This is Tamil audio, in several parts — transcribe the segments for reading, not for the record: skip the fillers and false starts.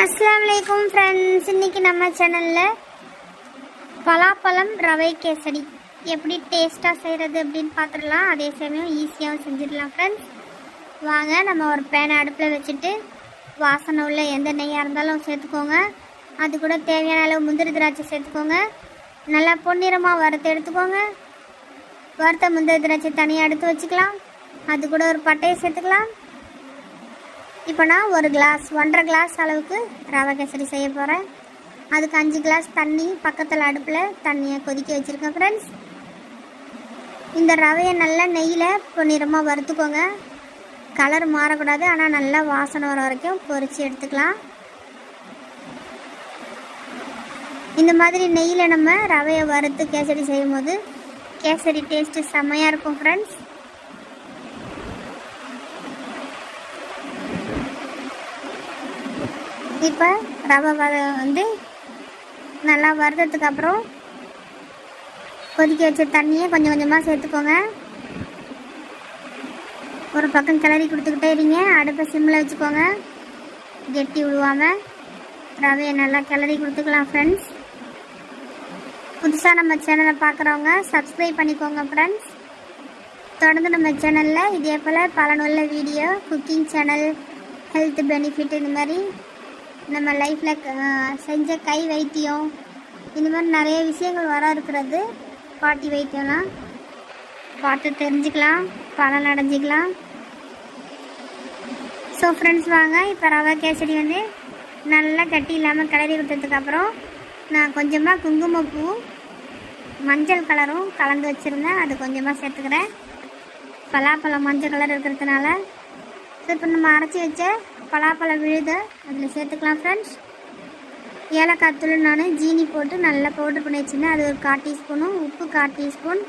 அஸ்ஸலாமு அலைக்கும் ஃப்ரெண்ட்ஸ். இன்றைக்கி நம்ம சேனலில் பலாப்பழம் ரவை கேசரி எப்படி டேஸ்ட்டாக செய்கிறது அப்படின்னு பார்த்துடலாம். அதே சமயம் ஈஸியாகவும் செஞ்சிடலாம் ஃப்ரெண்ட்ஸ். வாங்க, நம்ம ஒரு பேனை அடுப்பில் வச்சுட்டு வாசனை உள்ள எந்த நெய்யாக இருந்தாலும் சேர்த்துக்கோங்க. அது கூட தேவையான அளவு முந்திரி திராட்சை சேர்த்துக்கோங்க. நல்லா பொன்னிறமாக வறுத்து எடுத்துக்கோங்க. வறுத்த முந்திரி திராட்சை தனியாக எடுத்து வச்சுக்கலாம். அது கூட ஒரு பட்டையை சேர்த்துக்கலாம். இப்போ நான் ஒரு கிளாஸ் 1.5 கிளாஸ் அளவுக்கு ரவை கேசரி செய்ய போகிறேன். அதுக்கு 5 கிளாஸ் தண்ணி பக்கத்தில் அடுப்பில் தண்ணியை கொதிக்க வச்சுருக்கேன் ஃப்ரெண்ட்ஸ். இந்த ரவையை நல்லா நெய்யில் பொன்னிறமாக வறுத்துக்கோங்க. கலர் மாறக்கூடாது, ஆனால் நல்லா வாசனை வர வரைக்கும் பொரித்து எடுத்துக்கலாம். இந்த மாதிரி நெய்யில் நம்ம ரவையை வறுத்து கேசரி செய்யும் போது கேசரி டேஸ்ட்டு செம்மையாக இருக்கும் ஃப்ரெண்ட்ஸ். இப்போ ரவை வந்து நல்லா வறுத்ததுக்கு அப்புறம் கொதிக்க வச்ச தண்ணியை கொஞ்சம் கொஞ்சமாக சேர்த்துக்கோங்க. ஒரு பக்கம் கிளறி கொடுத்துக்கிட்டே இருங்க. அடுப்பை சிம்மில் வச்சுக்கோங்க, கெட்டி விடுவாமல் ரவையை நல்லா கிளறி கொடுத்துக்கலாம் ஃப்ரெண்ட்ஸ். புதுசாக நம்ம சேனலை பார்க்குறவங்க சப்ஸ்கிரைப் பண்ணிக்கோங்க ஃப்ரெண்ட்ஸ். தொடர்ந்து நம்ம சேனலில் இதே போல் பலனுள்ள video, cooking channel, health benefit, இந்த மாதிரி நம்ம லைஃப்பில் செஞ்ச கை வைத்தியம், இந்த மாதிரி நிறைய விஷயங்கள் வர இருக்கிறது. பாட்டி வைத்தியம்லாம் பார்த்து தெரிஞ்சுக்கலாம், பலன் அடைஞ்சிக்கலாம். ஸோ ஃப்ரெண்ட்ஸ், வாங்க இப்போ ரவை கேசரி வந்து நல்லா கட்டி இல்லாமல் கிளறி விட்டதுக்கப்புறம் நான் கொஞ்சமாக குங்குமப்பூ மஞ்சள் கலரும் கலந்து வச்சுருந்தேன், அது கொஞ்சமாக சேர்த்துக்கிறேன். பலாப்பழம் மஞ்சள் கலர் இருக்கிறதுனால. ஸோ இப்போ நம்ம அரைச்சி வச்ச பலாப்பழம் விழுத அதில் சேர்த்துக்கலாம் ஃப்ரெண்ட்ஸ். ஏலக்காய் தூள் நான் ஜீனி போட்டு நல்லா பவுட்ரு பண்ணி வச்சுருந்தேன், அது ஒரு 1/4 டீஸ்பூனும், உப்பு 1/4 டீஸ்பூன்,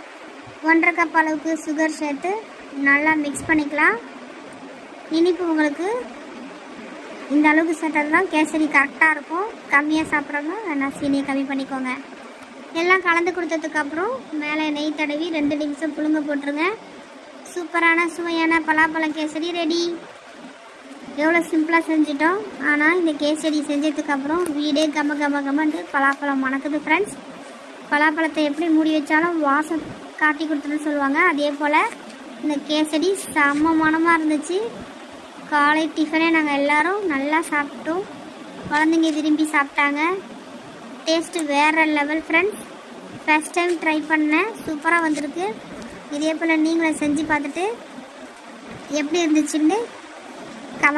1.5 கப் அளவுக்கு சுகர் சேர்த்து நல்லா மிக்ஸ் பண்ணிக்கலாம். இனிப்பு உங்களுக்கு இந்த அளவுக்கு சேர்த்தது தான் கேசரி கரெக்டாக இருக்கும். கம்மியாக சாப்பிட்றவங்க வேணா சீனியை கம்மி பண்ணிக்கோங்க. எல்லாம் கலந்து கொடுத்ததுக்கப்புறம் மேலே நெய் தடவி 2 நிமிஷம் புழுங்க போட்டுருங்க. சூப்பரான சுவையான பலாப்பழம் கேசரி ரெடி. எவ்வளோ சிம்பிளாக செஞ்சிட்டோம், ஆனால் இந்த கேசரி செஞ்சதுக்கப்புறம் வீடே கம்மன்ட்டு பலாப்பழம் மணக்குது ஃப்ரெண்ட்ஸ். பலாப்பழத்தை எப்படி மூடி வச்சாலும் வாசம் காட்டி கொடுத்துன்னு சொல்லுவாங்க. அதே போல் இந்த கேசரி செம்ம மணமாக இருந்துச்சு. காலை டிஃபனே நாங்கள் எல்லோரும் நல்லா சாப்பிட்டோம். குழந்தைங்க விரும்பி சாப்பிட்டாங்க. டேஸ்ட்டு வேறு level friends. First time try பண்ணேன், சூப்பராக வந்திருக்கு. இதே போல் நீங்களும் செஞ்சு பார்த்துட்டு எப்படி இருந்துச்சுன்னு